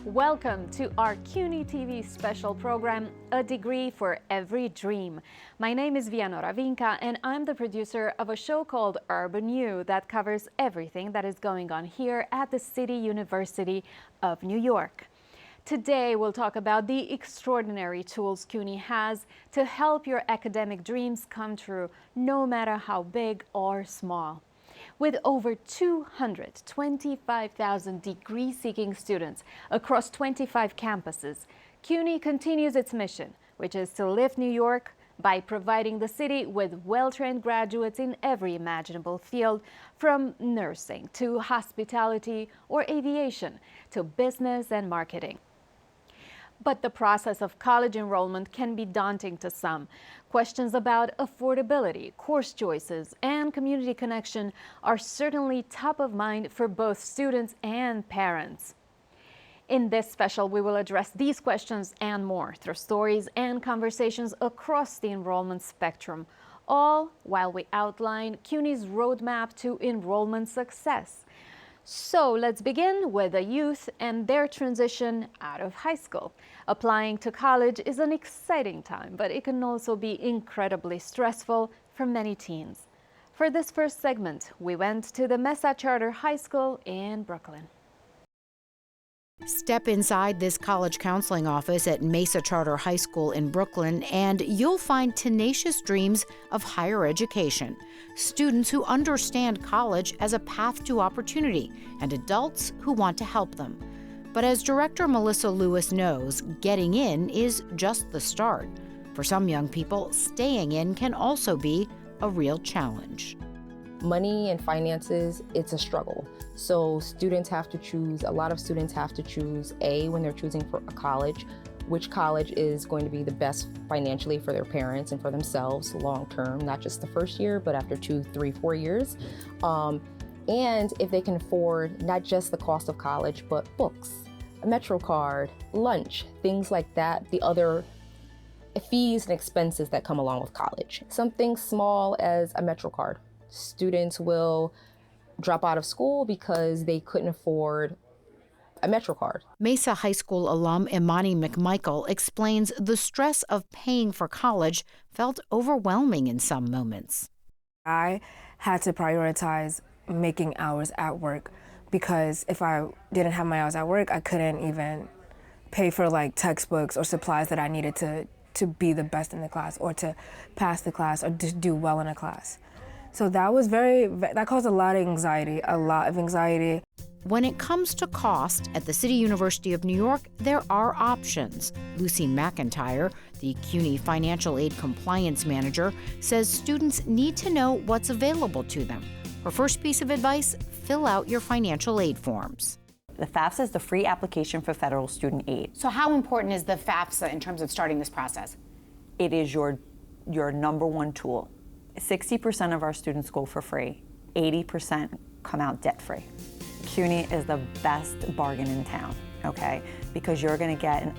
Welcome to our CUNY TV special program, A Degree for Every Dream. My name is Vinka, and I'm the producer of a show called Urban U that covers everything that is going on here at the City University of New York. Today, we'll talk about the extraordinary tools CUNY has to help your academic dreams come true, no matter how big or small. With over 225,000 degree-seeking students across 25 campuses, CUNY continues its mission, which is to lift New York by providing the city with well-trained graduates in every imaginable field, from nursing to hospitality or aviation to business and marketing. But the process of college enrollment can be daunting to some. Questions about affordability, course choices, and community connection are certainly top of mind for both students and parents. In this special, we will address these questions and more through stories and conversations across the enrollment spectrum, all while we outline CUNY's roadmap to enrollment success. So let's begin with the youth and their transition out of high school. Applying to college is an exciting time, but it can also be incredibly stressful for many teens. For this first segment, we went to the Mesa Charter High School in Brooklyn. Step inside this college counseling office at Mesa Charter High School in Brooklyn, and you'll find tenacious dreams of higher education, students who understand college as a path to opportunity, and adults who want to help them. But as Director Melissa Lewis knows, getting in is just the start. For some young people, staying in can also be a real challenge. Money and finances, it's a struggle. So students have to choose, a lot of students have to choose when they're choosing for a college, which college is going to be the best financially for their parents and for themselves long term, not just the first year, but after 2, 3, 4 years. And if they can afford not just the cost of college, but books, a Metro card, lunch, things like that, the other fees and expenses that come along with college. Something small as a Metro card. Students will drop out of school because they couldn't afford a Metro card. Mesa High School alum Imani McMichael explains the stress of paying for college felt overwhelming in some moments. I had to prioritize making hours at work because if I didn't have my hours at work, I couldn't even pay for like textbooks or supplies that I needed to be the best in the class or to pass the class or to do well in a class. So that caused a lot of anxiety. When it comes to cost, at the City University of New York, there are options. Lucy McIntyre, the CUNY Financial Aid Compliance Manager, says students need to know what's available to them. Her first piece of advice, fill out your financial aid forms. The FAFSA is the free application for federal student aid. So how important is the FAFSA in terms of starting this process? It is your number one tool. 60% of our students go for free, 80% come out debt-free. CUNY is the best bargain in town, okay? Because you're gonna get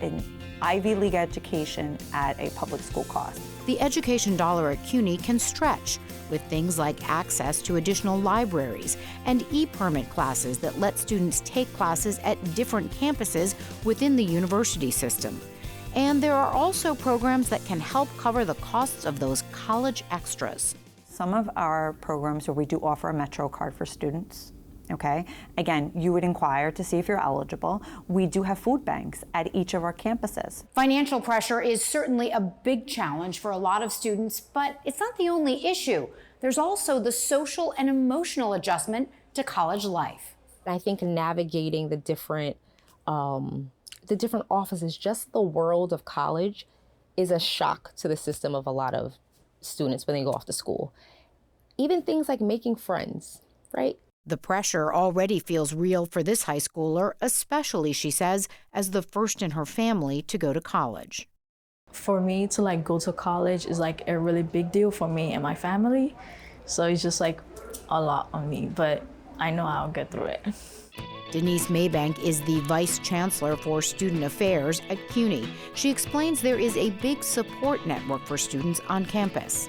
an Ivy League education at a public school cost. The education dollar at CUNY can stretch with things like access to additional libraries and e-permit classes that let students take classes at different campuses within the university system. And there are also programs that can help cover the costs of those college extras. Some of our programs where we do offer a Metro card for students, okay? Again, you would inquire to see if you're eligible. We do have food banks at each of our campuses. Financial pressure is certainly a big challenge for a lot of students, but it's not the only issue. There's also the social and emotional adjustment to college life. I think navigating the different offices, just the world of college is a shock to the system of a lot of students when they go off to school. Even things like making friends, right? The pressure already feels real for this high schooler, especially, she says, as the first in her family to go to college. For me to go to college is a really big deal for me and my family. So it's just a lot on me, but I know I'll get through it. Denise Maybank is the Vice Chancellor for Student Affairs at CUNY. She explains there is a big support network for students on campus.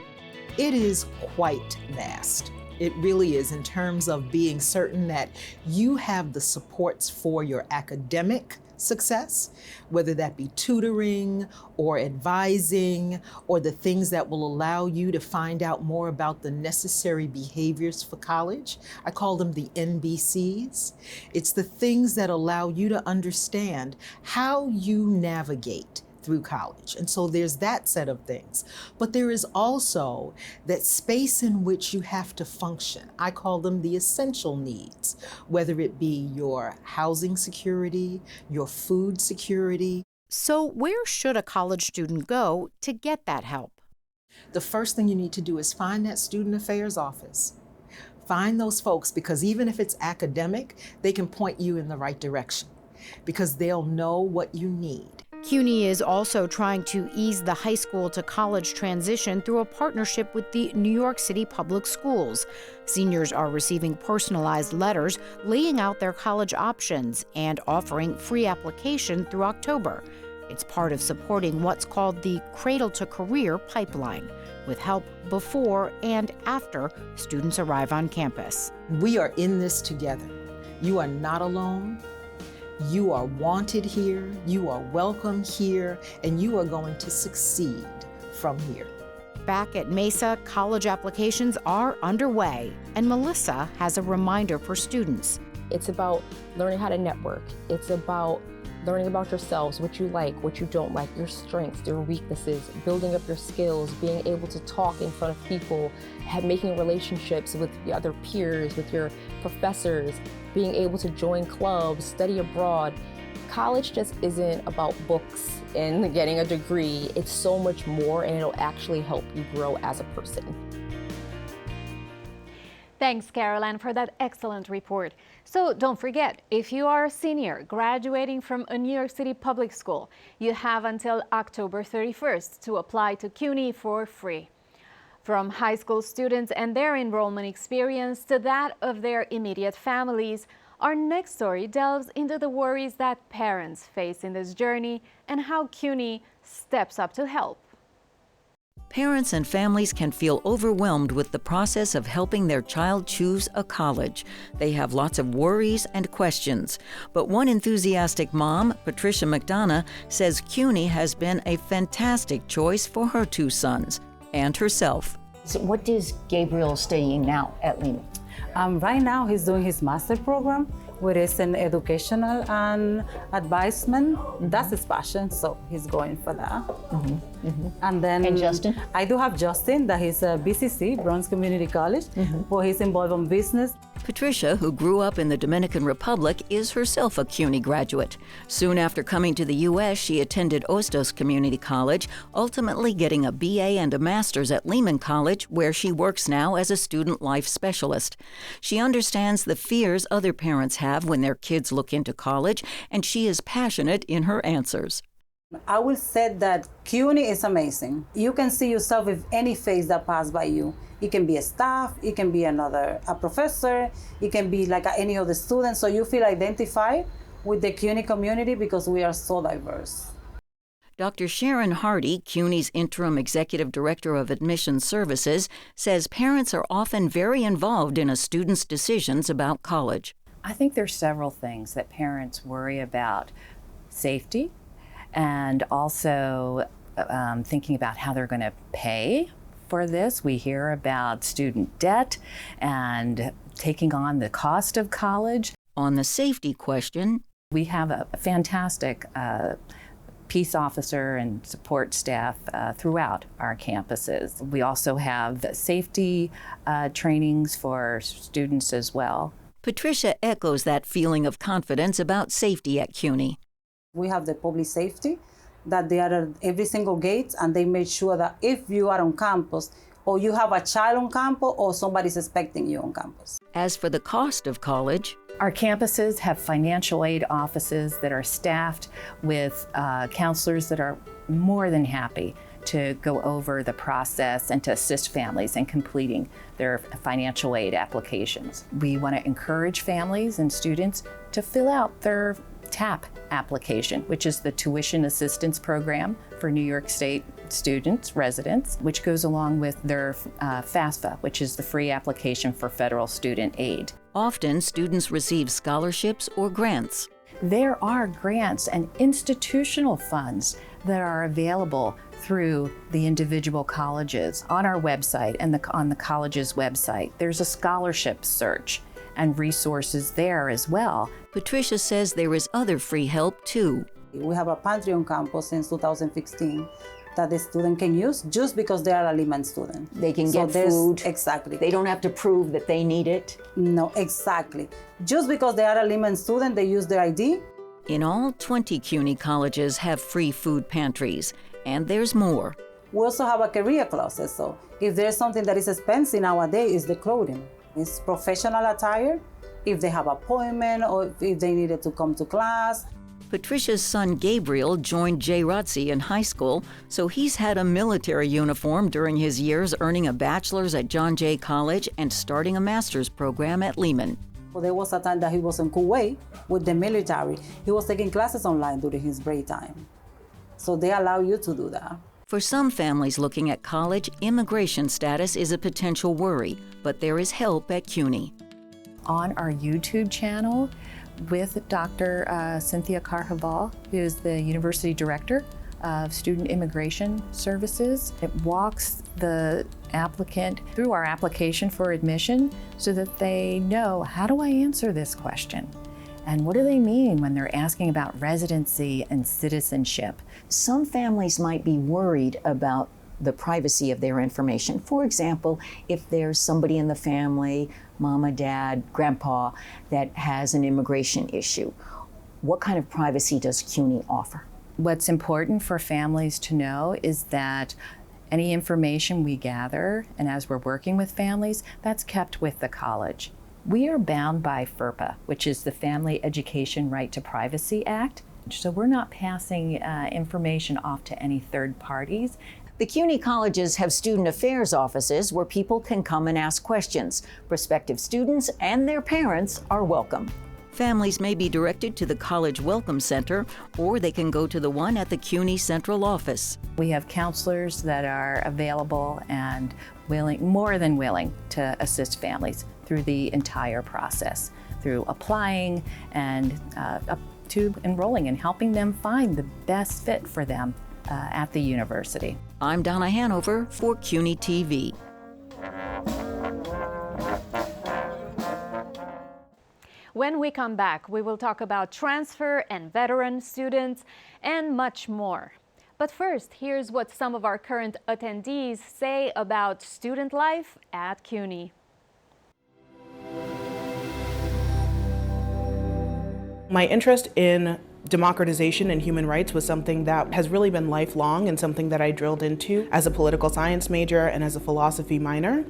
It is quite vast. It really is, in terms of being certain that you have the supports for your academic success, whether that be tutoring or advising or the things that will allow you to find out more about the necessary behaviors for college. I call them the NBCs. It's the things that allow you to understand how you navigate through college. And so there's that set of things. But there is also that space in which you have to function. I call them the essential needs, whether it be your housing security, your food security. So where should a college student go to get that help? The first thing you need to do is find that student affairs office. Find those folks, because even if it's academic, they can point you in the right direction because they'll know what you need. CUNY is also trying to ease the high school to college transition through a partnership with the New York City Public Schools. Seniors are receiving personalized letters laying out their college options and offering free application through October. It's part of supporting what's called the Cradle to Career pipeline, with help before and after students arrive on campus. We are in this together. You are not alone. You are wanted here, you are welcome here, and you are going to succeed from here. Back at Mesa, college applications are underway, and Melissa has a reminder for students. It's about learning how to network. It's about learning about yourselves, what you like, what you don't like, your strengths, your weaknesses, building up your skills, being able to talk in front of people, making relationships with the other peers, with your professors, being able to join clubs, study abroad. College just isn't about books and getting a degree. It's so much more, and it'll actually help you grow as a person. Thanks, Caroline, for that excellent report. So don't forget, if you are a senior graduating from a New York City public school, you have until October 31st to apply to CUNY for free. From high school students and their enrollment experience to that of their immediate families, our next story delves into the worries that parents face in this journey and how CUNY steps up to help. Parents and families can feel overwhelmed with the process of helping their child choose a college. They have lots of worries and questions. But one enthusiastic mom, Patricia McDonough, says CUNY has been a fantastic choice for her two sons and herself. So what is Gabriel studying now at Lehman? Right now he's doing his master program, which is in educational and advisement. That's his passion, so he's going for that. And then And Justin? I do have Justin, that he's a BCC, Bronx Community College, where he's involved in business. Patricia, who grew up in the Dominican Republic, is herself a CUNY graduate. Soon after coming to the U.S., she attended Ostos Community College, ultimately getting a BA and a master's at Lehman College, where she works now as a student life specialist. She understands the fears other parents have when their kids look into college, and she is passionate in her answers. I will say that CUNY is amazing. You can see yourself with any face that passes by you. It can be a staff, it can be a professor, it can be like any other student. So you feel identified with the CUNY community because we are so diverse. Dr. Sharon Hardy, CUNY's interim executive director of admissions services, says parents are often very involved in a student's decisions about college. I think there's several things that parents worry about: safety, and also thinking about how they're going to pay for this. We hear about student debt and taking on the cost of college. On the safety question, we have a fantastic peace officer and support staff throughout our campuses. We also have safety trainings for students as well. Patricia echoes that feeling of confidence about safety at CUNY. We have the public safety, that they are at every single gate, and they make sure that if you are on campus, or you have a child on campus, or somebody's expecting you on campus. As for the cost of college, our campuses have financial aid offices that are staffed with counselors that are more than happy to go over the process and to assist families in completing their financial aid applications. We want to encourage families and students to fill out their TAP application, which is the Tuition Assistance Program for New York State students, residents, which goes along with their FAFSA, which is the free application for federal student aid. Often, students receive scholarships or grants. There are grants and institutional funds that are available through the individual colleges on our website and on the college's website. There's a scholarship search and resources there as well. Patricia says there is other free help too. We have a pantry on campus since 2016 that the student can use just because they are a Lehman student. They can get food. Exactly. They don't have to prove that they need it. No, exactly. Just because they are a Lehman student, they use their ID. In all, 20 CUNY colleges have free food pantries, and there's more. We also have a career closet, so if there's something that is expensive nowadays, it's the clothing. It's professional attire, if they have appointment or if they needed to come to class. Patricia's son Gabriel joined JROTC in high school, so he's had a military uniform during his years earning a bachelor's at John Jay College and starting a master's program at Lehman. Well, there was a time that he was in Kuwait with the military. He was taking classes online during his break time. So they allow you to do that. For some families looking at college, immigration status is a potential worry, but there is help at CUNY. On our YouTube channel with Dr. Cynthia Carvajal, who is the University Director of Student Immigration Services. It walks the applicant through our application for admission so that they know, how do I answer this question? And what do they mean when they're asking about residency and citizenship? Some families might be worried about the privacy of their information. For example, if there's somebody in the family, mama, dad, grandpa, that has an immigration issue, what kind of privacy does CUNY offer? What's important for families to know is that any information we gather, and as we're working with families, that's kept with the college. We are bound by FERPA, which is the Family Education Right to Privacy Act. So we're not passing information off to any third parties. The CUNY colleges have student affairs offices where people can come and ask questions. Prospective students and their parents are welcome. Families may be directed to the College Welcome Center, or they can go to the one at the CUNY Central Office. We have counselors that are available and more than willing to assist families through the entire process, through applying and up to enrolling and helping them find the best fit for them at the university. I'm Donna Hanover for CUNY TV. When we come back, we will talk about transfer and veteran students and much more. But first, here's what some of our current attendees say about student life at CUNY. My interest in democratization and human rights was something that has really been lifelong and something that I drilled into as a political science major and as a philosophy minor.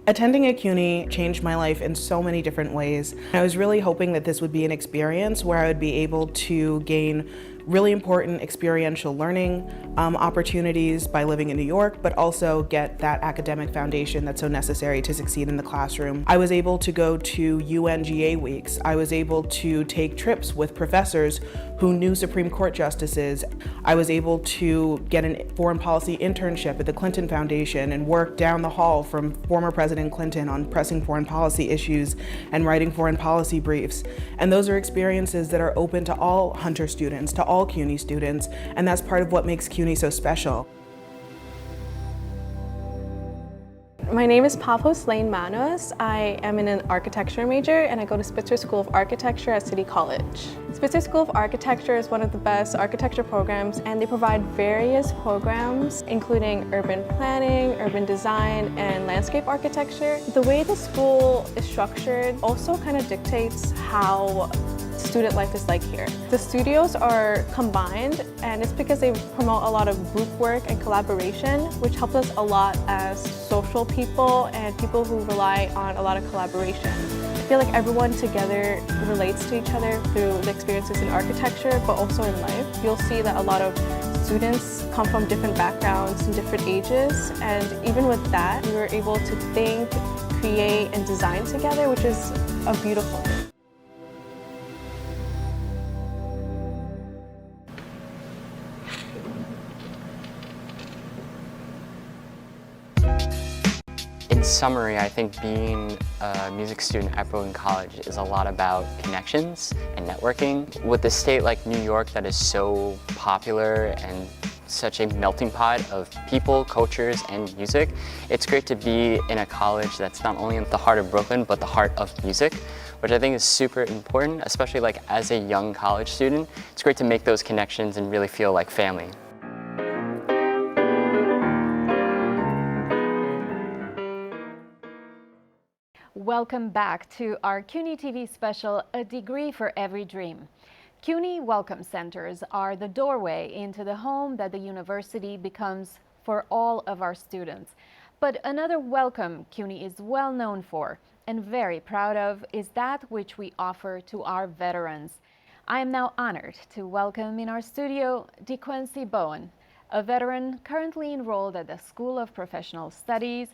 Attending at CUNY changed my life in so many different ways. I was really hoping that this would be an experience where I would be able to gain really important experiential learning opportunities by living in New York, but also get that academic foundation that's so necessary to succeed in the classroom. I was able to go to UNGA weeks. I was able to take trips with professors who knew Supreme Court justices. I was able to get a foreign policy internship at the Clinton Foundation and work down the hall from former President Clinton on pressing foreign policy issues and writing foreign policy briefs. And those are experiences that are open to all Hunter students, to all CUNY students, and that's part of what makes CUNY so special. My name is Pavos Lane Manos. I am in an architecture major and I go to Spitzer School of Architecture at City College. Spitzer School of Architecture is one of the best architecture programs, and they provide various programs including urban planning, urban design, and landscape architecture. The way the school is structured also kind of dictates how student life is like here. The studios are combined, and it's because they promote a lot of group work and collaboration, which helps us a lot as social people and people who rely on a lot of collaboration. I feel like everyone together relates to each other through the experiences in architecture, but also in life. You'll see that a lot of students come from different backgrounds and different ages, and even with that, we were able to think, create, and design together, which is a beautiful thing. In summary, I think being a music student at Bowen College is a lot about connections and networking. With a state like New York that is so popular and such a melting pot of people, cultures, and music, it's great to be in a college that's not only in the heart of Brooklyn, but the heart of music, which I think is super important, especially like as a young college student. It's great to make those connections and really feel like family. Welcome back to our CUNY TV special, A Degree for Every Dream. CUNY Welcome Centers are the doorway into the home that the university becomes for all of our students. But another welcome CUNY is well known for and very proud of is that which we offer to our veterans. I am now honored to welcome in our studio DeQuency Bowen, a veteran currently enrolled at the School of Professional Studies,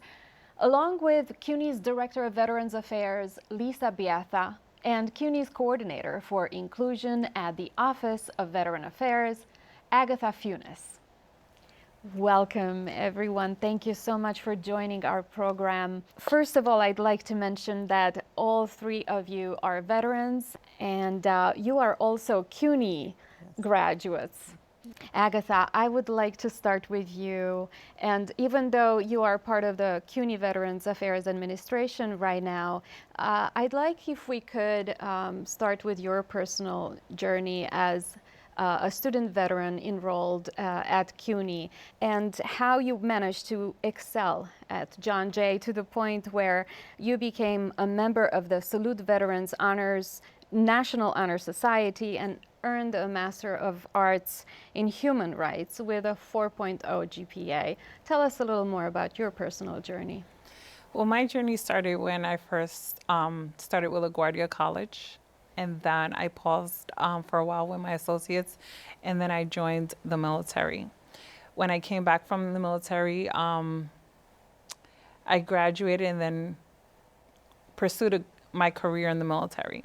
along with CUNY's Director of Veterans Affairs, Beatha, and CUNY's Coordinator for Inclusion at the Office of Veteran Affairs, Agatha Funes. Welcome, everyone. Thank you so much for joining our program. First of all, I'd like to mention that all three of you are veterans, and you are also CUNY graduates. Agatha, I would like to start with you. And even though you are part of the CUNY Veterans Affairs Administration right now, I'd like if we could start with your personal journey as a student veteran enrolled at CUNY and how you managed to excel at John Jay to the point where you became a member of the Salute Veterans Honors National Honor Society and earned a Master of Arts in Human Rights with a 4.0 GPA. Tell us a little more about your personal journey. Well, my journey started when I first started with LaGuardia College, and then I paused for a while with my associates, and then I joined the military. When I came back from the military, I graduated and then pursued my career in the military.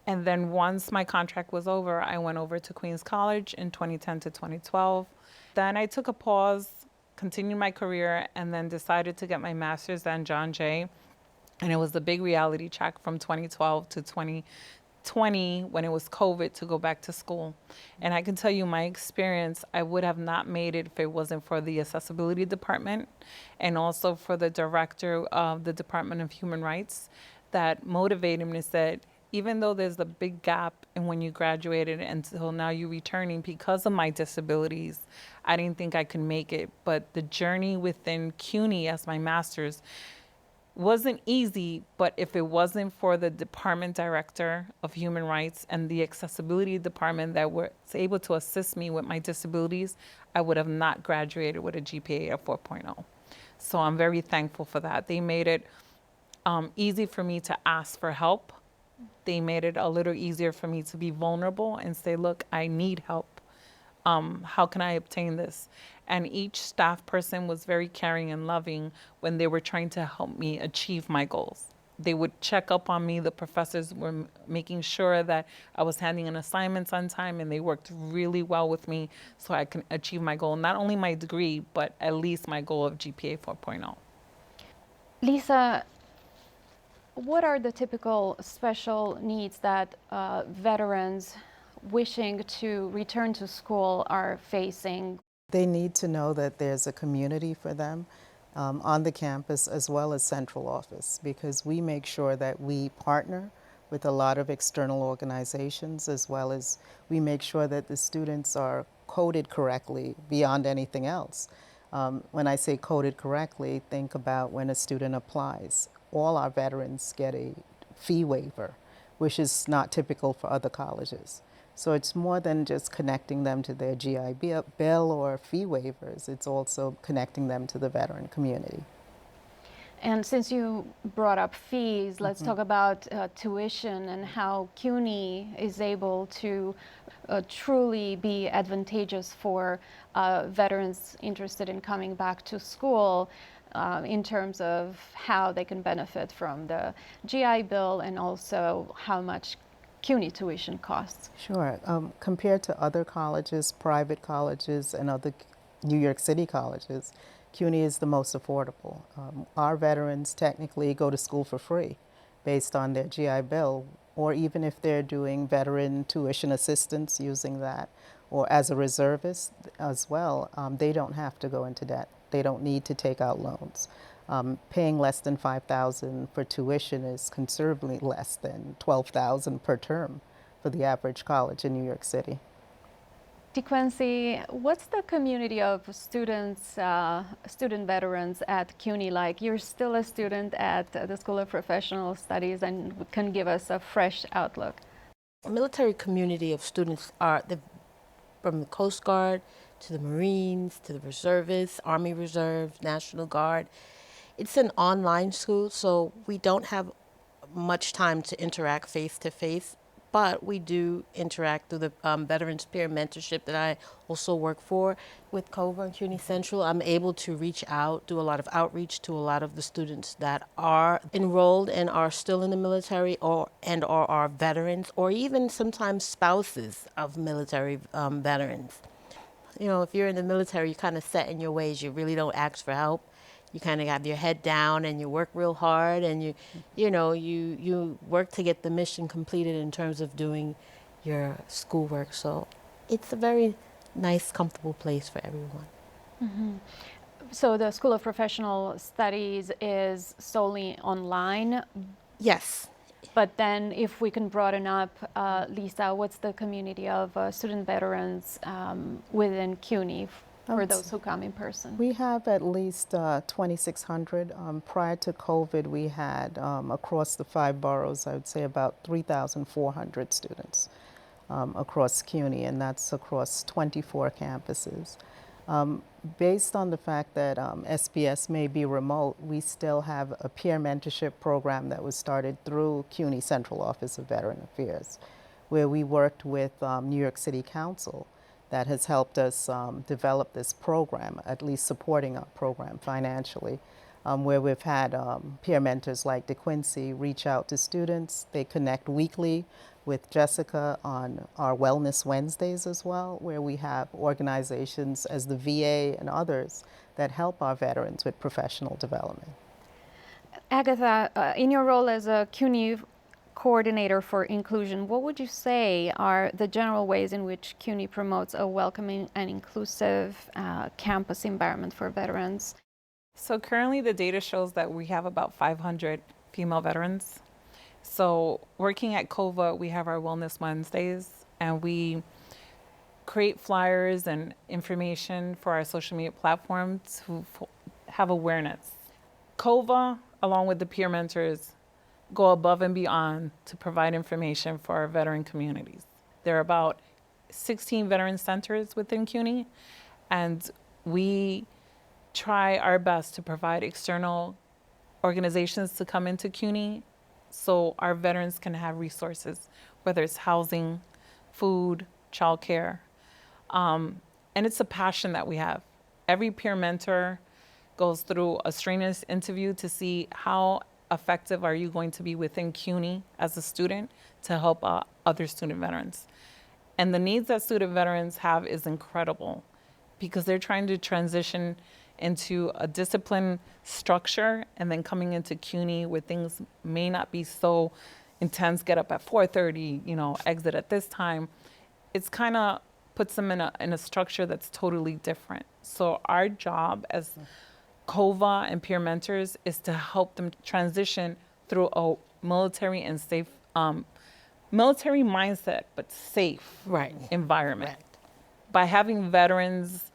And then once my contract was over, I went over to Queens College in 2010 to 2012. Then I took a pause, continued my career, and then decided to get my master's at John Jay. And it was the big reality check from 2012 to 2020 when it was COVID to go back to school. And I can tell you my experience, I would have not made it if it wasn't for the accessibility department and also for the director of the Department of Human Rights that motivated me and said, even though there's a big gap in when you graduated until now you're returning because of my disabilities, I didn't think I could make it. But the journey within CUNY as my master's wasn't easy, but if it wasn't for the department director of human rights and the accessibility department that was able to assist me with my disabilities, I would have not graduated with a GPA of 4.0. So I'm very thankful for that. They made it easy for me to ask for help. They made it a little easier for me to be vulnerable and say, look, I need help. How can I obtain this? And each staff person was very caring and loving when they were trying to help me achieve my goals. They would check up on me. The professors were making sure that I was handing in assignments on time, and they worked really well with me so I can achieve my goal, not only my degree, but at least my goal of GPA 4.0. Lisa, what are the typical special needs that veterans wishing to return to school are facing? They need to know that there's a community for them on the campus as well as central office, because we make sure that we partner with a lot of external organizations, as well as we make sure that the students are coded correctly beyond anything else. When I say coded correctly, think about when a student applies. All our veterans get a fee waiver, which is not typical for other colleges. So it's more than just connecting them to their GI Bill or fee waivers. It's also connecting them to the veteran community. And since you brought up fees, let's talk about tuition and how CUNY is able to truly be advantageous for veterans interested in coming back to school. In terms of how they can benefit from the GI Bill and also how much CUNY tuition costs. Sure. Compared to other colleges, private colleges, and other New York City colleges, CUNY is the most affordable. Our veterans technically go to school for free based on their GI Bill, or even if they're doing veteran tuition assistance using that, or as a reservist as well, they don't have to go into debt. They don't need to take out loans. Paying less than $5,000 for tuition is considerably less than $12,000 per term for the average college in New York City. DeQuency, what's the community of students, student veterans at CUNY like? You're still a student at the School of Professional Studies and can give us a fresh outlook. A military community of students are from the Coast Guard to the Marines to the Reservists, Army Reserve, National Guard. It's an online school, so we don't have much time to interact face-to-face, but we do interact through the Veterans Peer Mentorship that I also work for. With COVA and CUNY Central, I'm able to reach out, do a lot of outreach to a lot of the students that are enrolled and are still in the military or are veterans, or even sometimes spouses of military veterans. You know, if you're in the military, you're kind of set in your ways. You really don't ask for help. You kind of have your head down and you work real hard, and you work to get the mission completed in terms of doing your schoolwork. So it's a very nice, comfortable place for everyone. Mm-hmm. So the School of Professional Studies is solely online? Yes. But then if we can broaden up, Lisa, what's the community of student veterans within CUNY? For those who come in person? We have at least 2,600. Prior to COVID, we had across the 5 boroughs, I would say about 3,400 students across CUNY, and that's across 24 campuses. Based on the fact that SPS may be remote, we still have a peer mentorship program that was started through CUNY Central Office of Veteran Affairs, where we worked with New York City Council that has helped us develop this program, at least supporting our program financially, where we've had peer mentors like DeQuency reach out to students. They connect weekly with Jessica on our Wellness Wednesdays as well, where we have organizations as the VA and others that help our veterans with professional development. Agatha, in your role as a CUNY coordinator for inclusion, what would you say are the general ways in which CUNY promotes a welcoming and inclusive campus environment for veterans? So currently the data shows that we have about 500 female veterans. So working at COVA, we have our Wellness Wednesdays, and we create flyers and information for our social media platforms to have awareness. COVA, along with the peer mentors, go above and beyond to provide information for our veteran communities. There are about 16 veteran centers within CUNY, and we try our best to provide external organizations to come into CUNY so our veterans can have resources, whether it's housing, food, childcare. And it's a passion that we have. Every peer mentor goes through a strenuous interview to see how effective are you going to be within CUNY as a student to help other student veterans. And the needs that student veterans have is incredible because they're trying to transition into a discipline structure and then coming into CUNY where things may not be so intense, get up at 4:30, exit at this time. It's kind of puts them in a structure that's totally different. So our job as COVA and peer mentors is to help them transition through a military and safe, military mindset, but safe environment. Right. By having veterans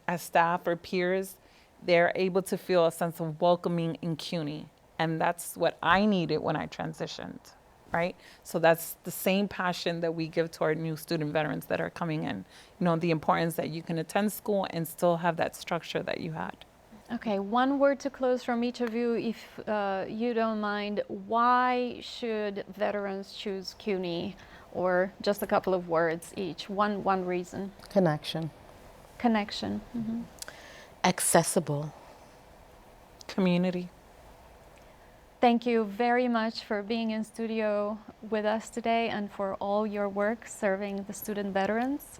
as staff or peers, they're able to feel a sense of welcoming in CUNY. And that's what I needed when I transitioned, right? So that's the same passion that we give to our new student veterans that are coming in. The importance that you can attend school and still have that structure that you had. Okay, one word to close from each of you, if you don't mind. Why should veterans choose CUNY, or just a couple of words each? One reason. Connection. Connection. Mm-hmm. Accessible. Community. Thank you very much for being in studio with us today and for all your work serving the student veterans.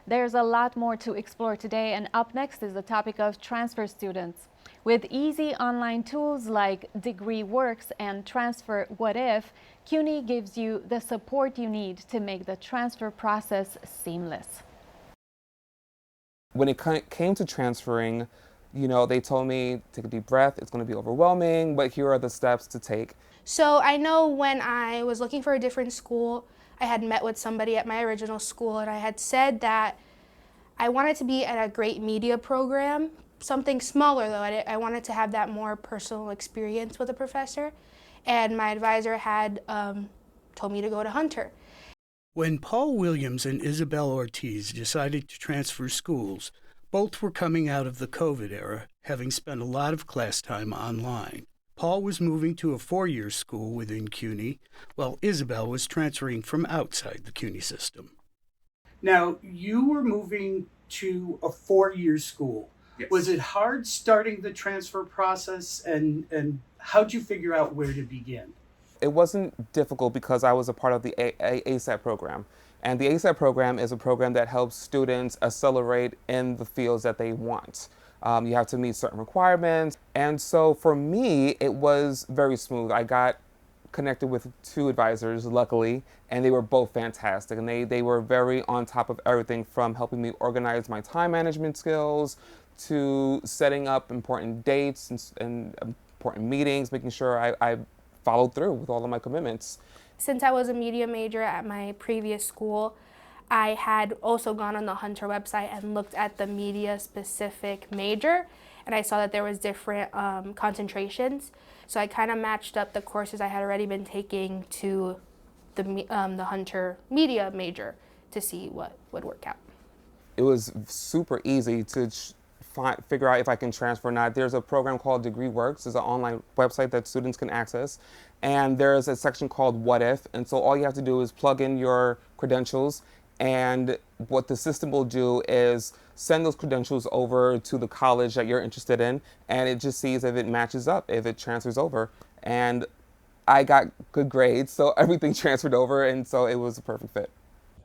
There's a lot more to explore today, and up next is the topic of transfer students. With easy online tools like DegreeWorks and Transfer What If, CUNY gives you the support you need to make the transfer process seamless. When it came to transferring, they told me, take a deep breath, it's going to be overwhelming, but here are the steps to take. So I know when I was looking for a different school, I had met with somebody at my original school, and I had said that I wanted to be at a great media program, something smaller though. I wanted to have that more personal experience with a professor, and my advisor had told me to go to Hunter. When Paul Williams and Isabel Ortiz decided to transfer schools, both were coming out of the COVID era, having spent a lot of class time online. Paul was moving to a 4-year school within CUNY, while Isabel was transferring from outside the CUNY system. Now, you were moving to a 4-year school. Yes. Was it hard starting the transfer process, and how'd you figure out where to begin? It wasn't difficult because I was a part of the ASAP program. And the ASAP program is a program that helps students accelerate in the fields that they want. You have to meet certain requirements. And so for me, it was very smooth. I got connected with 2 advisors, luckily, and they were both fantastic. And they were very on top of everything, from helping me organize my time management skills to setting up important dates and important meetings, making sure I followed through with all of my commitments. Since I was a media major at my previous school, I had also gone on the Hunter website and looked at the media-specific major, and I saw that there was different concentrations. So I kind of matched up the courses I had already been taking to the Hunter media major to see what would work out. It was super easy to figure out if I can transfer or not. There's a program called DegreeWorks. It's an online website that students can access. And there's a section called What If. And so all you have to do is plug in your credentials. And what the system will do is send those credentials over to the college that you're interested in. And it just sees if it matches up, if it transfers over. And I got good grades, so everything transferred over. And so it was a perfect fit.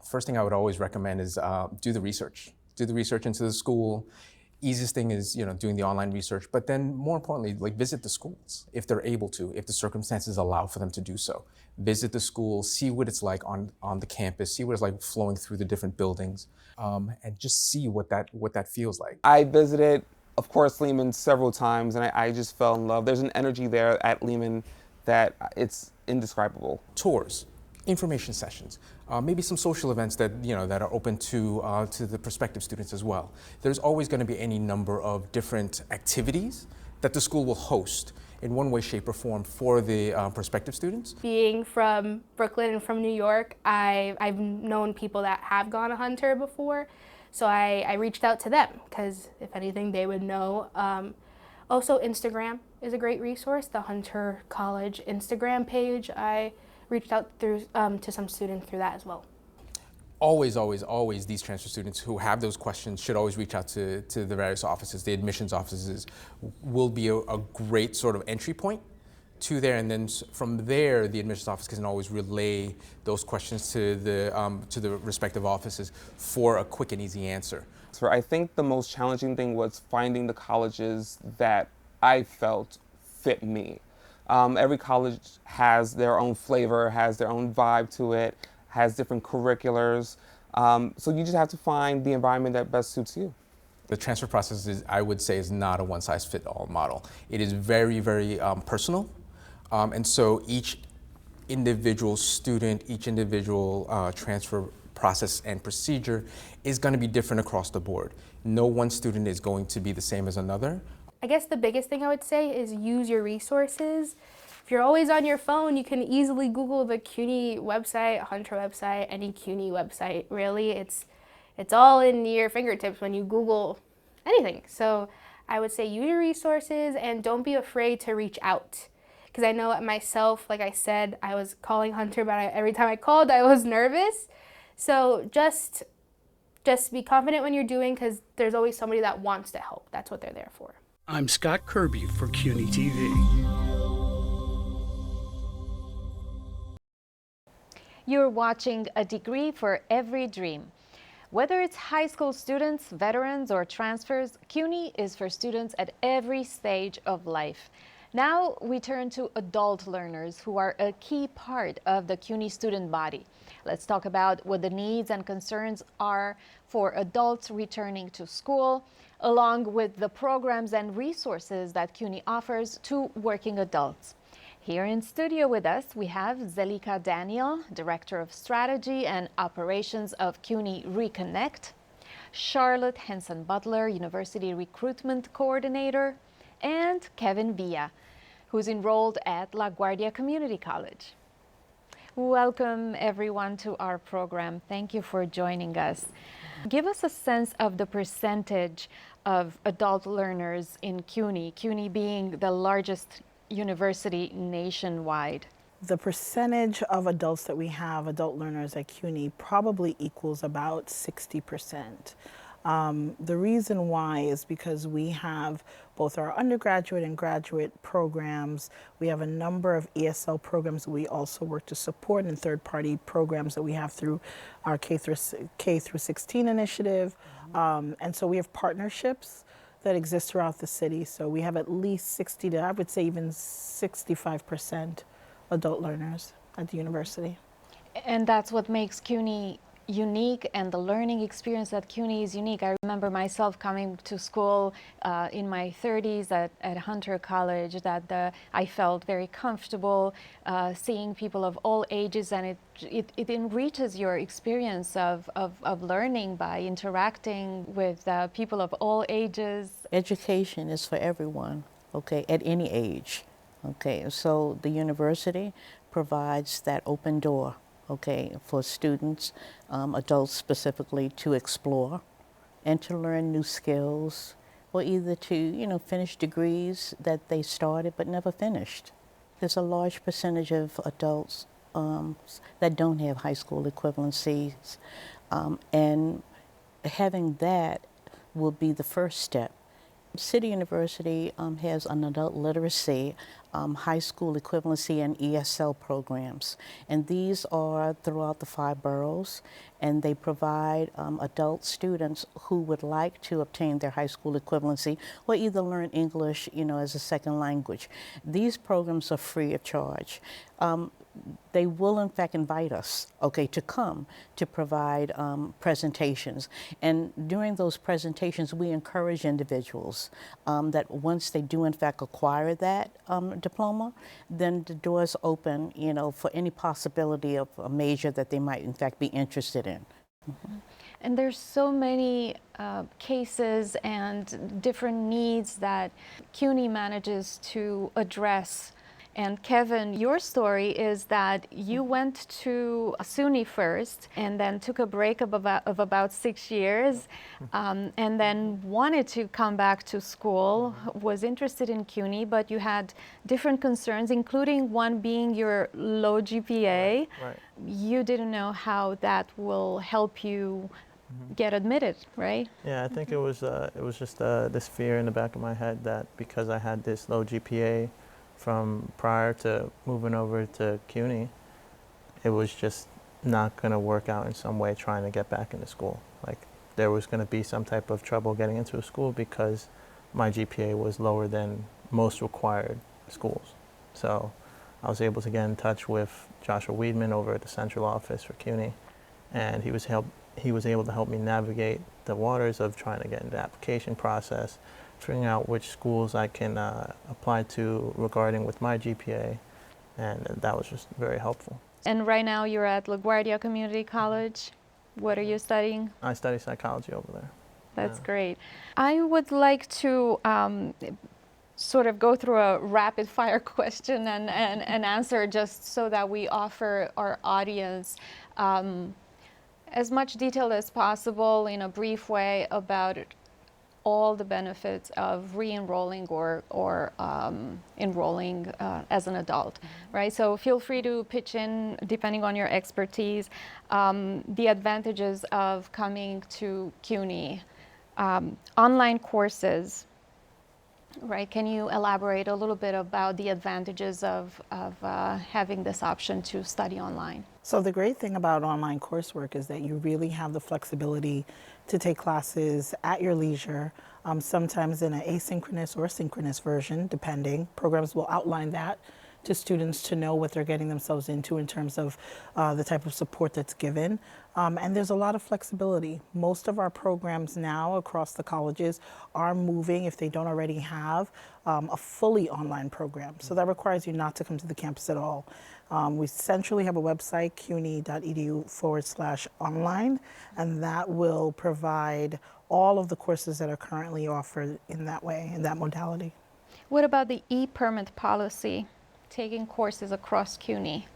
First thing I would always recommend is do the research. Do the research into the school. Easiest thing is, doing the online research, but then more importantly, visit the schools if they're able to, if the circumstances allow for them to do so. Visit the school, see what it's like on the campus, see what it's like flowing through the different buildings, and just see what that feels like. I visited, of course, Lehman several times, and I just fell in love. There's an energy there at Lehman that it's indescribable. Tours, information sessions, maybe some social events that that are open to the prospective students as well. There's always going to be any number of different activities that the school will host in one way, shape, or form for the prospective students. Being from Brooklyn and from New York, I've known people that have gone to Hunter before, so I reached out to them because if anything, they would know. Also, Instagram is a great resource. The Hunter College Instagram page, I reached out through to some students through that as well. Always, always, always, these transfer students who have those questions should always reach out to the various offices. The admissions offices will be a great sort of entry point to there, and then from there, the admissions office can always relay those questions to the respective offices for a quick and easy answer. So I think the most challenging thing was finding the colleges that I felt fit me. Every college has their own flavor, has their own vibe to it, has different curriculars. So you just have to find the environment that best suits you. The transfer process is, I would say, is not a one-size-fits-all model. It is very, very personal. And so each individual student, each individual transfer process and procedure is going to be different across the board. No one student is going to be the same as another. I guess the biggest thing I would say is use your resources. If you're always on your phone, you can easily Google the CUNY website, Hunter website, any CUNY website. Really, it's all in your fingertips when you Google anything. So I would say use your resources and don't be afraid to reach out. Because I know myself, like I said, I was calling Hunter, but every time I called, I was nervous. So just be confident when you're doing, because there's always somebody that wants to help. That's what they're there for. I'm Scott Kirby for CUNY TV. You're watching A Degree for Every Dream. Whether it's high school students, veterans, or transfers, CUNY is for students at every stage of life. Now we turn to adult learners who are a key part of the CUNY student body. Let's talk about what the needs and concerns are for adults returning to school, along with the programs and resources that CUNY offers to working adults. Here in studio with us, we have Zelika Daniel, Director of Strategy and Operations of CUNY Reconnect, Charlotte Henson-Butler, University Recruitment Coordinator, and Kevin Beatha, who's enrolled at LaGuardia Community College. Welcome everyone to our program. Thank you for joining us. Give us a sense of the percentage of adult learners in CUNY, CUNY being the largest university nationwide. The percentage of adults that we have, adult learners at CUNY, probably equals about 60%. The reason why is because we have both our undergraduate and graduate programs. We have a number of ESL programs that we also work to support, and third-party programs that we have through our K through 16 initiative. And so we have partnerships that exist throughout the city. So we have at least 60 to, I would say even 65% adult learners at the university. And that's what makes CUNY unique, and the learning experience at CUNY is unique. I remember myself coming to school in my 30s at Hunter College, that I felt very comfortable seeing people of all ages, and it enriches your experience of learning by interacting with people of all ages. Education is for everyone, okay, at any age. Okay, so the university provides that open door, okay, for students, adults specifically, to explore and to learn new skills, or either to, finish degrees that they started but never finished. There's a large percentage of adults that don't have high school equivalencies, and having that will be the first step. City University has an adult literacy, high school equivalency, and ESL programs. And these are throughout the 5 boroughs, and they provide adult students who would like to obtain their high school equivalency or either learn English, as a second language. These programs are free of charge. They will in fact invite us, okay, to come to provide presentations. And during those presentations, we encourage individuals that once they do in fact acquire that diploma, then the doors open, for any possibility of a major that they might in fact be interested in. Mm-hmm. And there's so many cases and different needs that CUNY manages to address. And Kevin, your story is that you went to SUNY first and then took a break of about 6 years, and then wanted to come back to school, was interested in CUNY, but you had different concerns, including one being your low GPA. Right. You didn't know how that will help you get admitted, right? Yeah, I think it was just this fear in the back of my head that because I had this low GPA from prior to moving over to CUNY, it was just not going to work out in some way trying to get back into school. Like there was going to be some type of trouble getting into a school because my GPA was lower than most required schools. So I was able to get in touch with Joshua Weedman over at the central office for CUNY, and he was able to help me navigate the waters of trying to get into the application process, figuring out which schools I can apply to regarding with my GPA, and that was just very helpful. And right now you're at LaGuardia Community College. What are you studying? I study psychology over there. That's great. I would like to sort of go through a rapid fire question and answer, just so that we offer our audience as much detail as possible in a brief way about all the benefits of re-enrolling or enrolling as an adult, right? So feel free to pitch in depending on your expertise. The advantages of coming to CUNY, online courses, Right. Can you elaborate a little bit about the advantages of having this option to study online? So the great thing about online coursework is that you really have the flexibility to take classes at your leisure, sometimes in an asynchronous or synchronous version, depending. Programs will outline that to students to know what they're getting themselves into in terms of the type of support that's given. And there's a lot of flexibility. Most of our programs now across the colleges are moving, if they don't already have, a fully online program. So that requires you not to come to the campus at all. We centrally have a website, cuny.edu/online, and that will provide all of the courses that are currently offered in that way, in that modality. What about the e-permit policy, taking courses across CUNY?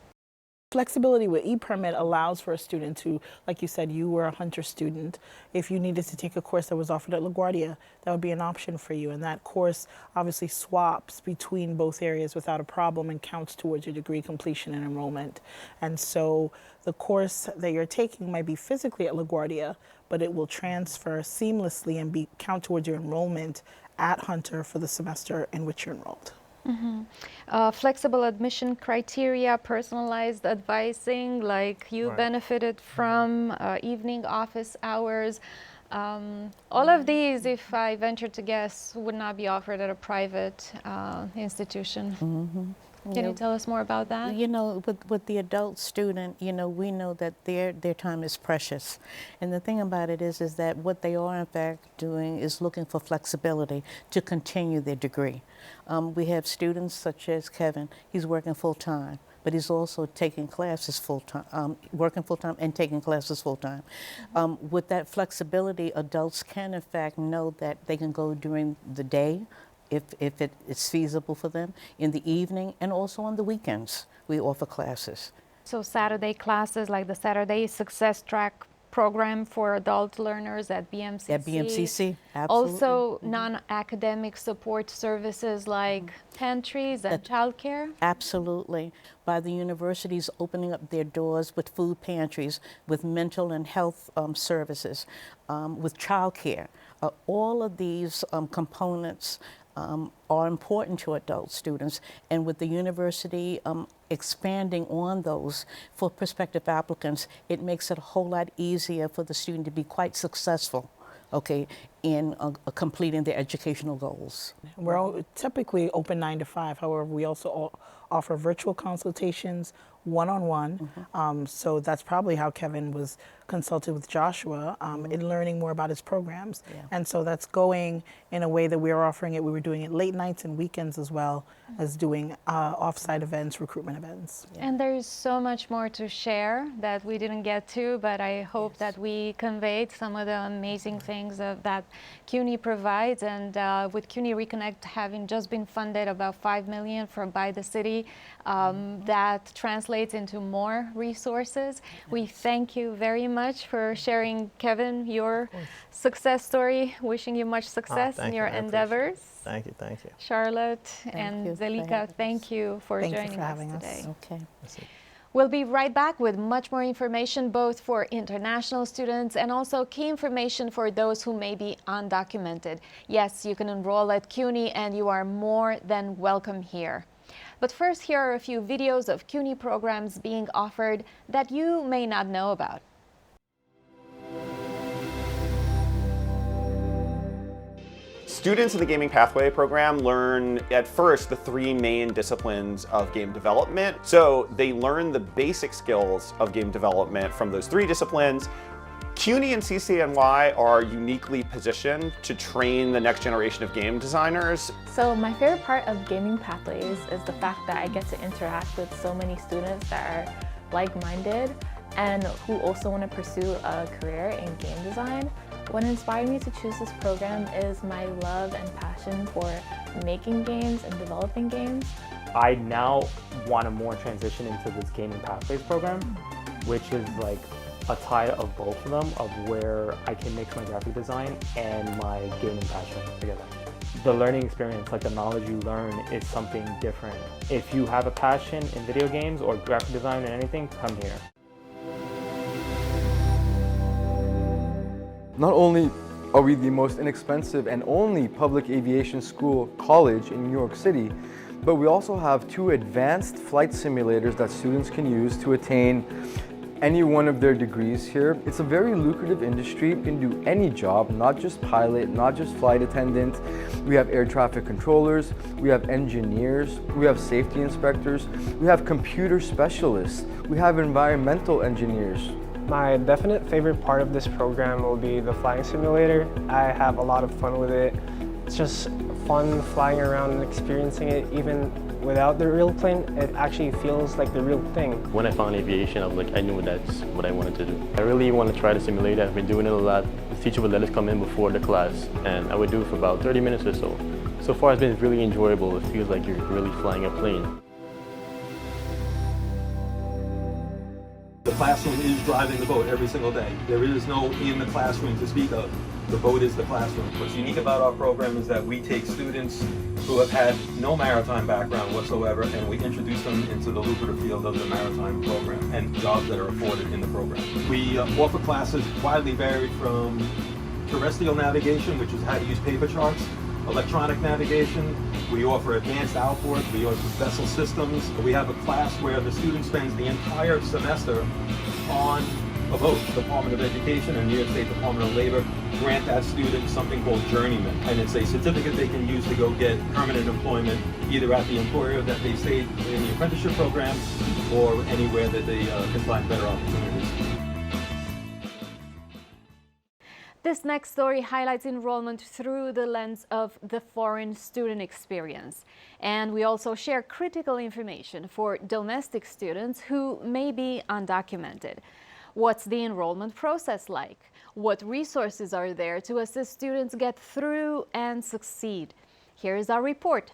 Flexibility with e-permit allows for a student to, like you said, you were a Hunter student. If you needed to take a course that was offered at LaGuardia, that would be an option for you. And that course obviously swaps between both areas without a problem and counts towards your degree completion and enrollment. And so the course that you're taking might be physically at LaGuardia, but it will transfer seamlessly and count towards your enrollment at Hunter for the semester in which you're enrolled. Mm-hmm. Flexible admission criteria, personalized advising, like you benefited from, evening office hours. All of these, if I venture to guess, would not be offered at a private institution. Mm-hmm. Can you tell us more about that? You know, with the adult student, you know, we know that their time is precious. And the thing about it is that what they are in fact doing is looking for flexibility to continue their degree. We have students such as Kevin, he's working full-time, but he's also taking classes full-time, working full-time and taking classes full-time. With that flexibility, adults can in fact know that they can go during the day, if it's feasible for them, in the evening, and also on the weekends we offer classes. So Saturday classes, like the Saturday Success Track program for adult learners at BMCC. At BMCC, absolutely. Also non-academic support services like pantries and childcare? Absolutely. By the universities opening up their doors with food pantries, with mental and health services, with childcare. All of these components are important to adult students, and with the university expanding on those for prospective applicants, it makes it a whole lot easier for the student to be quite successful, okay, in completing their educational goals. We're typically open 9 to 5. However, we also offer virtual consultations, one-on-one. So that's probably how Kevin was consulted with Joshua in learning more about his programs. And so that's going in a way that we are offering it. We were doing it late nights and weekends as well as doing off-site events, recruitment events. And there's so much more to share that we didn't get to, but I hope that we conveyed some of the amazing things that CUNY provides. And with CUNY Reconnect having just been funded about $5 million by the city, that translates into more resources. We thank you very much for sharing, Kevin, your success story. Wishing you much success in your endeavors. Thank you, thank you. Charlotte and Zelika, thank you for joining us today. Okay. We'll be right back with much more information, both for international students and also key information for those who may be undocumented. Yes, you can enroll at CUNY and you are more than welcome here. But first, here are a few videos of CUNY programs being offered that you may not know about. Students in the Gaming Pathway program learn at first the 3 main disciplines of game development. So they learn the basic skills of game development from those 3 disciplines. CUNY and CCNY are uniquely positioned to train the next generation of game designers. So my favorite part of Gaming Pathways is the fact that I get to interact with so many students that are like-minded and who also want to pursue a career in game design. What inspired me to choose this program is my love and passion for making games and developing games. I now want to more transition into this Gaming Pathways program, which is like a tie of both of them, of where I can mix my graphic design and my gaming passion together. The learning experience, like the knowledge you learn, is something different. If you have a passion in video games or graphic design or anything, come here. Not only are we the most inexpensive and only public aviation school college in New York City, but we also have 2 advanced flight simulators that students can use to attain any one of their degrees here. It's a very lucrative industry. You can do any job, not just pilot, not just flight attendant. We have air traffic controllers, we have engineers, we have safety inspectors, we have computer specialists, we have environmental engineers. My definite favorite part of this program will be the flying simulator. I have a lot of fun with it. It's just fun flying around and experiencing it. Even without the real plane, it actually feels like the real thing. When I found aviation, I knew that's what I wanted to do. I really want to try the simulator. I've been doing it a lot. The teacher would let us come in before the class, and I would do it for about 30 minutes or so. So far, it's been really enjoyable. It feels like you're really flying a plane. The classroom is driving the boat every single day. There is no in the classroom to speak of. The boat is the classroom. What's unique about our program is that we take students who have had no maritime background whatsoever, and we introduce them into the lucrative field of the maritime program and jobs that are afforded in the program. We offer classes widely varied from terrestrial navigation, which is how to use paper charts, electronic navigation. We offer advanced outboard. We offer vessel systems. We have a class where the student spends the entire semester on a boat. The Department of Education and New York State Department of Labor grant that student something called journeyman, and it's a certificate they can use to go get permanent employment either at the employer that they stayed in the apprenticeship program or anywhere that they can find better opportunities. This next story highlights enrollment through the lens of the foreign student experience. And we also share critical information for domestic students who may be undocumented. What's the enrollment process like? What resources are there to assist students get through and succeed? Here is our report.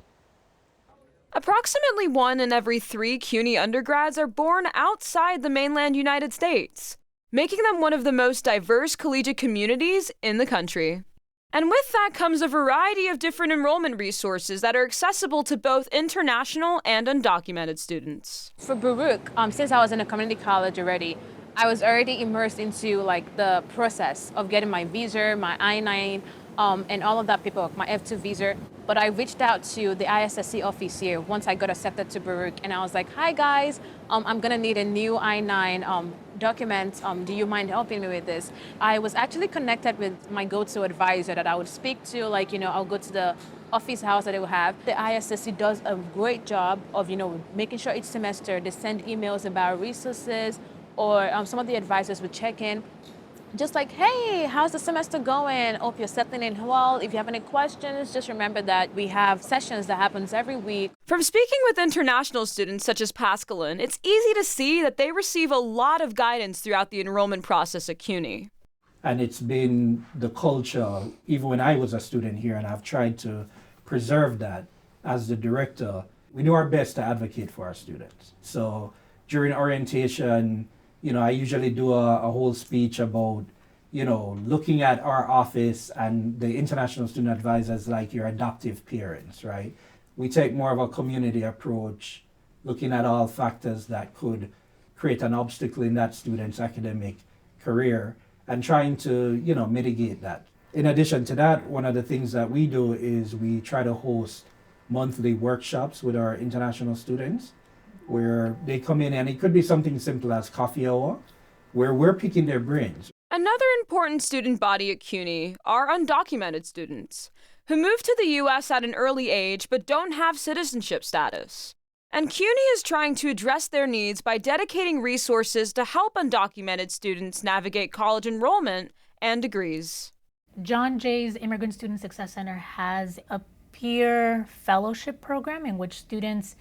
Approximately 1 in every 3 CUNY undergrads are born outside the mainland United States, making them one of the most diverse collegiate communities in the country. And with that comes a variety of different enrollment resources that are accessible to both international and undocumented students. For Baruch, since I was in a community college already, I was already immersed into the process of getting my visa, my I-9, and all of that paperwork, my F2 visa. But I reached out to the ISSC office here once I got accepted to Baruch, and I was like, hi guys, I'm gonna need a new I-9 document. Do you mind helping me with this? I was actually connected with my go-to advisor that I would speak to, I'll go to the office house that they will have. The ISSC does a great job of, making sure each semester they send emails about resources, or some of the advisors would check in, just like, hey, how's the semester going? Hope you're settling in well. If you have any questions, just remember that we have sessions that happens every week. From speaking with international students such as Pascaline, it's easy to see that they receive a lot of guidance throughout the enrollment process at CUNY. And it's been the culture, even when I was a student here, and I've tried to preserve that as the director. We do our best to advocate for our students. So during orientation, I usually do a whole speech about, looking at our office and the international student advisors like your adoptive parents, right? We take more of a community approach, looking at all factors that could create an obstacle in that student's academic career and trying to, mitigate that. In addition to that, one of the things that we do is we try to host monthly workshops with our international students, where they come in, and it could be something simple as coffee hour, where we're picking their brains. Another important student body at CUNY are undocumented students, who move to the U.S. at an early age but don't have citizenship status. And CUNY is trying to address their needs by dedicating resources to help undocumented students navigate college enrollment and degrees. John Jay's Immigrant Student Success Center has a peer fellowship program in which students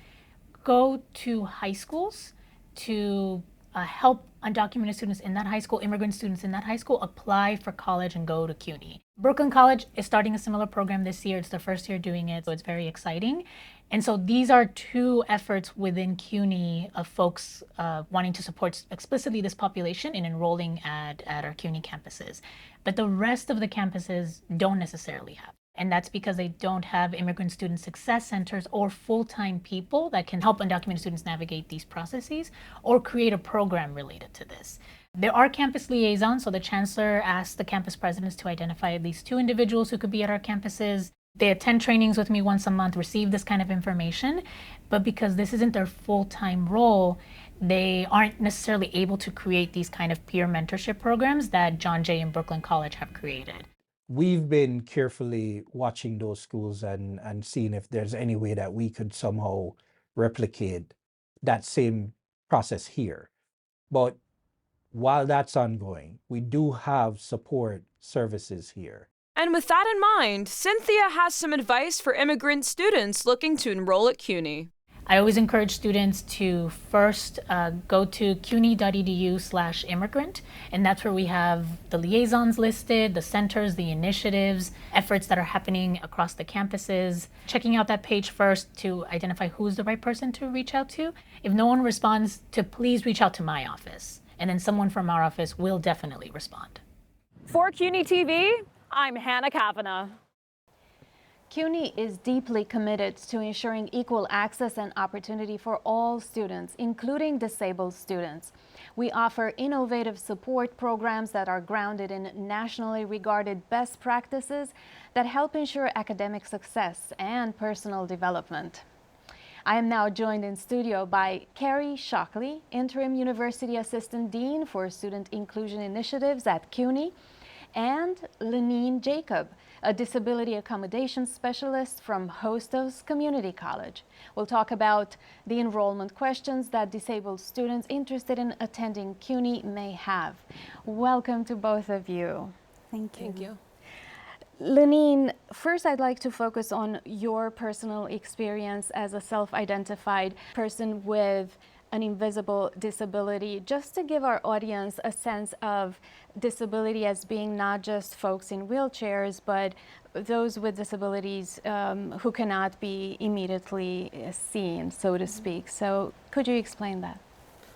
go to high schools to help undocumented students in that high school, immigrant students in that high school, apply for college and go to CUNY. Brooklyn College is starting a similar program this year. It's the first year doing it, so it's very exciting. And so these are 2 efforts within CUNY of folks wanting to support explicitly this population in enrolling at our CUNY campuses. But the rest of the campuses don't necessarily have. And that's because they don't have immigrant student success centers or full-time people that can help undocumented students navigate these processes or create a program related to this. There are campus liaisons, so the chancellor asks the campus presidents to identify at least 2 individuals who could be at our campuses. They attend trainings with me once a month, receive this kind of information, but because this isn't their full-time role, they aren't necessarily able to create these kind of peer mentorship programs that John Jay and Brooklyn College have created. We've been carefully watching those schools and seeing if there's any way that we could somehow replicate that same process here. But while that's ongoing, we do have support services here. And with that in mind, Cynthia has some advice for immigrant students looking to enroll at CUNY. I always encourage students to first go to cuny.edu/immigrant, and that's where we have the liaisons listed, the centers, the initiatives, efforts that are happening across the campuses. Checking out that page first to identify who's the right person to reach out to. If no one responds, to please reach out to my office, and then someone from our office will definitely respond. For CUNY TV, I'm Hannah Kavanagh. CUNY is deeply committed to ensuring equal access and opportunity for all students, including disabled students. We offer innovative support programs that are grounded in nationally regarded best practices that help ensure academic success and personal development. I am now joined in studio by Carrie Shockley, Interim University Assistant Dean for Student Inclusion Initiatives at CUNY, and Lenine Jacob, a disability accommodation specialist from Hostos Community College. We'll talk about the enrollment questions that disabled students interested in attending CUNY may have. Welcome to both of you. Thank you. Thank you. Lenine, first I'd like to focus on your personal experience as a self-identified person with an invisible disability, just to give our audience a sense of disability as being not just folks in wheelchairs, but those with disabilities who cannot be immediately seen, so to speak. So could you explain that?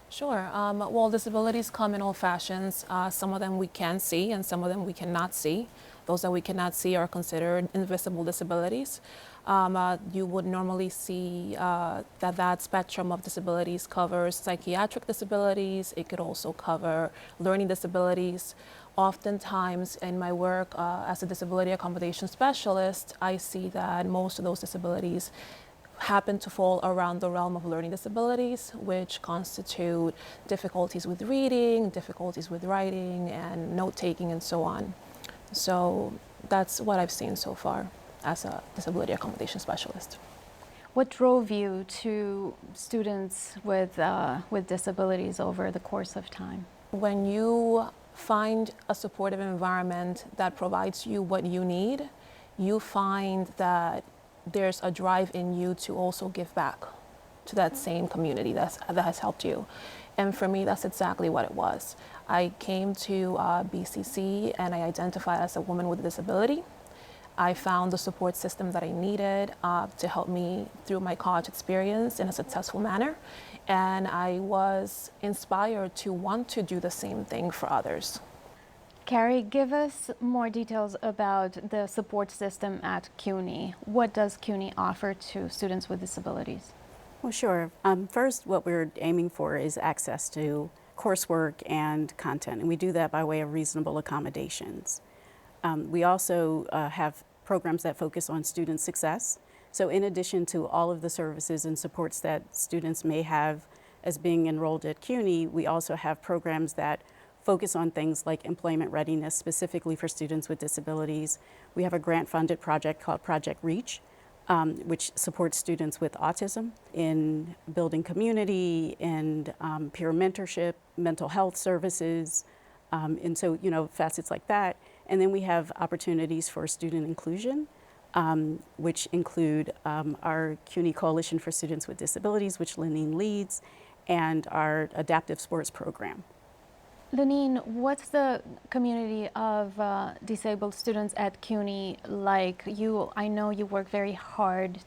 Sure. Well, disabilities come in all fashions. Some of them we can see and some of them we cannot see. Those that we cannot see are considered invisible disabilities. You would normally see that spectrum of disabilities covers psychiatric disabilities. It could also cover learning disabilities. Oftentimes in my work as a disability accommodation specialist, I see that most of those disabilities happen to fall around the realm of learning disabilities, which constitute difficulties with reading, difficulties with writing, and note-taking, and so on. So that's what I've seen so far as a disability accommodation specialist. What drove you to students with disabilities over the course of time? When you find a supportive environment that provides you what you need, you find that there's a drive in you to also give back to that same community that has helped you. And for me, that's exactly what it was. I came to BCC and I identified as a woman with a disability. I found the support system that I needed to help me through my college experience in a successful manner. And I was inspired to want to do the same thing for others. Carrie, give us more details about the support system at CUNY. What does CUNY offer to students with disabilities? Well, sure. First, what we're aiming for is access to coursework and content, and we do that by way of reasonable accommodations. We also have programs that focus on student success. So in addition to all of the services and supports that students may have as being enrolled at CUNY, we also have programs that focus on things like employment readiness, specifically for students with disabilities. We have a grant-funded project called Project Reach, which supports students with autism in building community and peer mentorship, mental health services, and so, facets like that. And then we have opportunities for student inclusion, which include our CUNY Coalition for Students with Disabilities, which Lenine leads, and our adaptive sports program. Lenine, what's the community of disabled students at CUNY like? I know you work very hard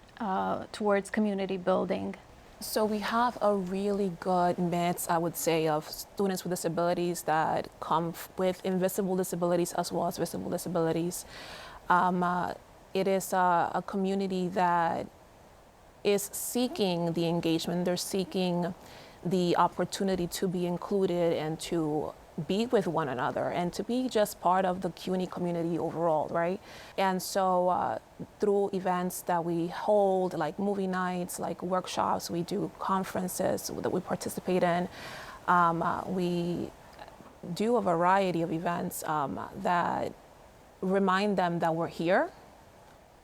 towards community building. So we have a really good mix, I would say, of students with disabilities that come with invisible disabilities as well as visible disabilities. It is a community that is seeking the engagement. They're seeking the opportunity to be included and to be with one another and to be just part of the CUNY community overall, right? And so through events that we hold, like movie nights, like workshops, we do conferences that we participate in, we do a variety of events that remind them that we're here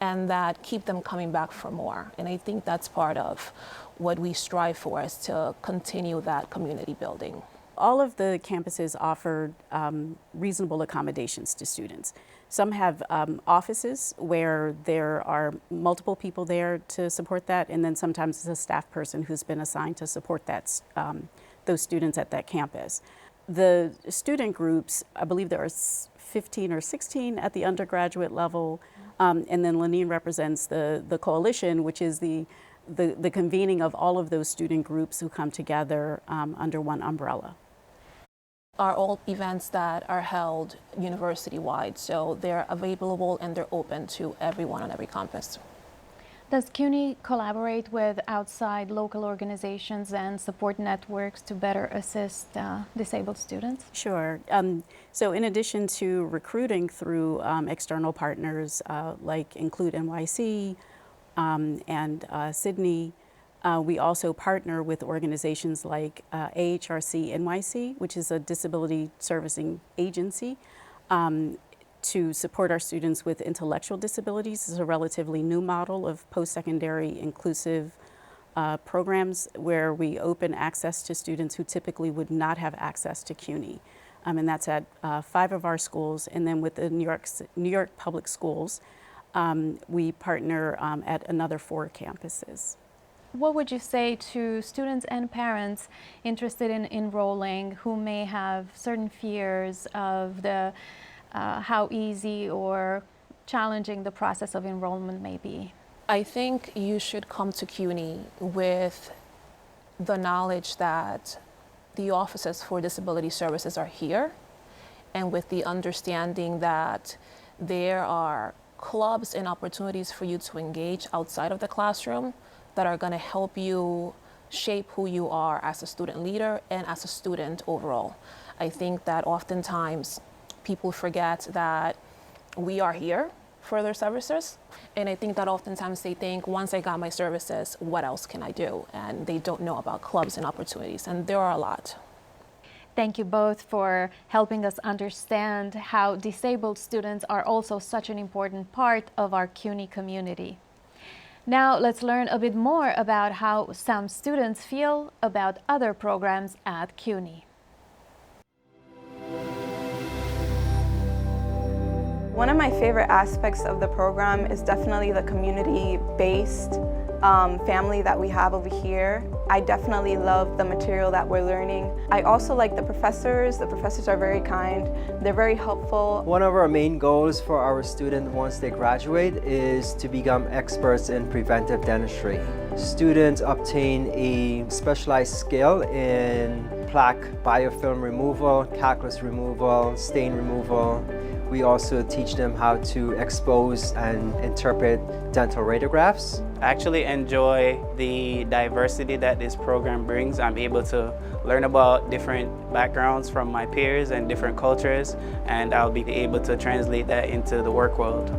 and that keep them coming back for more. And I think that's part of what we strive for, is to continue that community building. All of the campuses offer reasonable accommodations to students. Some have offices where there are multiple people there to support that, and then sometimes it's a staff person who's been assigned to support that, those students at that campus. The student groups, I believe there are 15 or 16 at the undergraduate level, and then Lenine represents the coalition, which is the convening of all of those student groups who come together under one umbrella. Are all events that are held university-wide, so they're available and they're open to everyone on every campus. Does CUNY collaborate with outside local organizations and support networks to better assist disabled students? Sure. So in addition to recruiting through external partners like Include NYC and Sydney, we also partner with organizations like AHRC NYC, which is a disability servicing agency, to support our students with intellectual disabilities. This is a relatively new model of post-secondary inclusive programs where we open access to students who typically would not have access to CUNY. And that's at 5 of our schools. And then with the New York Public Schools, we partner at another 4 campuses. What would you say to students and parents interested in enrolling who may have certain fears of the how easy or challenging the process of enrollment may be? I think you should come to CUNY with the knowledge that the offices for disability services are here, and with the understanding that there are clubs and opportunities for you to engage outside of the classroom that are going to help you shape who you are as a student leader and as a student overall. I think that oftentimes people forget that we are here for their services, and I think that oftentimes they think, once I got my services, what else can I do? And they don't know about clubs and opportunities, and there are a lot. Thank you both for helping us understand how disabled students are also such an important part of our CUNY community. Now let's learn a bit more about how some students feel about other programs at CUNY. One of my favorite aspects of the program is definitely the community-based family that we have over here. I definitely love the material that we're learning. I also like the professors. The professors are very kind. They're very helpful. One of our main goals for our students once they graduate is to become experts in preventive dentistry. Students obtain a specialized skill in plaque biofilm removal, calculus removal, stain removal. We also teach them how to expose and interpret dental radiographs. I actually enjoy the diversity that this program brings. I'm able to learn about different backgrounds from my peers and different cultures, and I'll be able to translate that into the work world.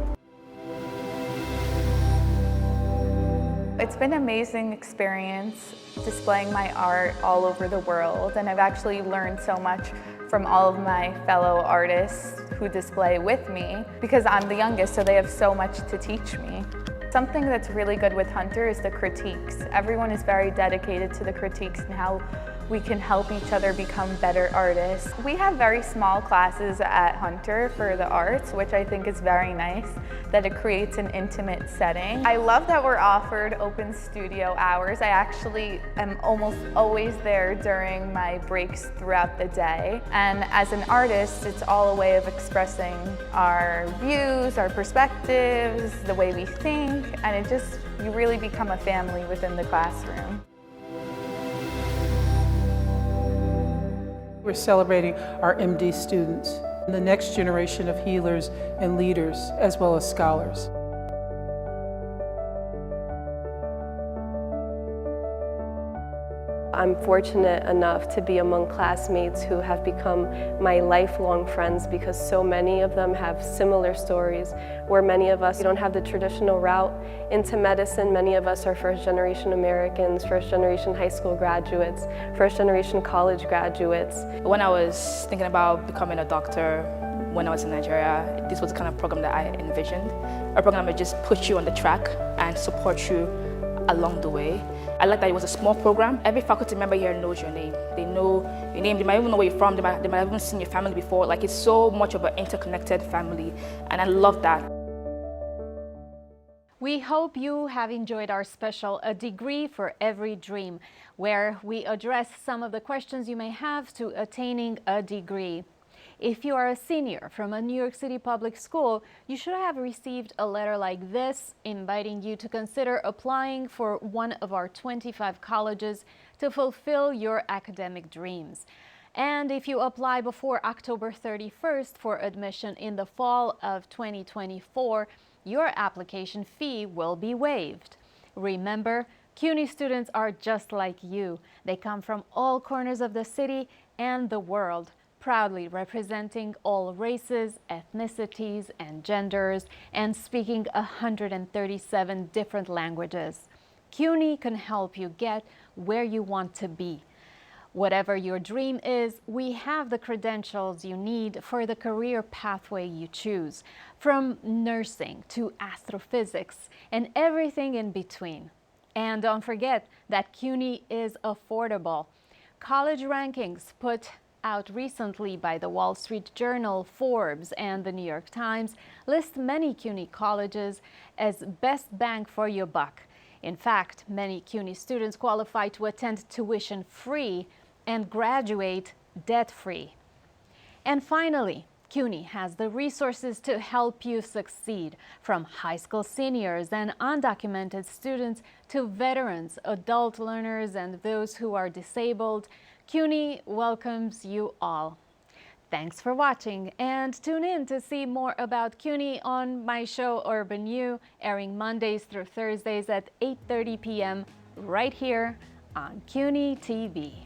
It's been an amazing experience displaying my art all over the world, and I've actually learned so much from all of my fellow artists who display with me, because I'm the youngest, so they have so much to teach me. Something that's really good with Hunter is the critiques. Everyone is very dedicated to the critiques and how we can help each other become better artists. We have very small classes at Hunter for the arts, which I think is very nice, that it creates an intimate setting. I love that we're offered open studio hours. I actually am almost always there during my breaks throughout the day. And as an artist, it's all a way of expressing our views, our perspectives, the way we think, and you really become a family within the classroom. We're celebrating our MD students, the next generation of healers and leaders, as well as scholars. I'm fortunate enough to be among classmates who have become my lifelong friends because so many of them have similar stories where many of us don't have the traditional route into medicine. Many of us are first-generation Americans, first-generation high school graduates, first-generation college graduates. When I was thinking about becoming a doctor when I was in Nigeria, this was the kind of program that I envisioned. A program that just puts you on the track and supports you along the way. I like that it was a small program. Every faculty member here knows your name. They know your name, they might even know where you're from, they might have even seen your family before. Like, it's so much of an interconnected family, and I love that. We hope you have enjoyed our special A Degree for Every Dream, where we address some of the questions you may have to attaining a degree. If you are a senior from a New York City public school, you should have received a letter like this inviting you to consider applying for one of our 25 colleges to fulfill your academic dreams. And if you apply before October 31st for admission in the fall of 2024, your application fee will be waived. Remember, CUNY students are just like you. They come from all corners of the city and the world, proudly representing all races, ethnicities, and genders, and speaking 137 different languages. CUNY can help you get where you want to be. Whatever your dream is, we have the credentials you need for the career pathway you choose, from nursing to astrophysics and everything in between. And don't forget that CUNY is affordable. College rankings put out recently by the Wall Street Journal, Forbes, and the New York Times list many CUNY colleges as best bang for your buck. In fact, many CUNY students qualify to attend tuition-free and graduate debt-free. And finally, CUNY has the resources to help you succeed, from high school seniors and undocumented students to veterans, adult learners, and those who are disabled. CUNY welcomes you all. Thanks for watching, and tune in to see more about CUNY on my show Urban U, airing Mondays through Thursdays at 8:30 p.m. right here on CUNY TV.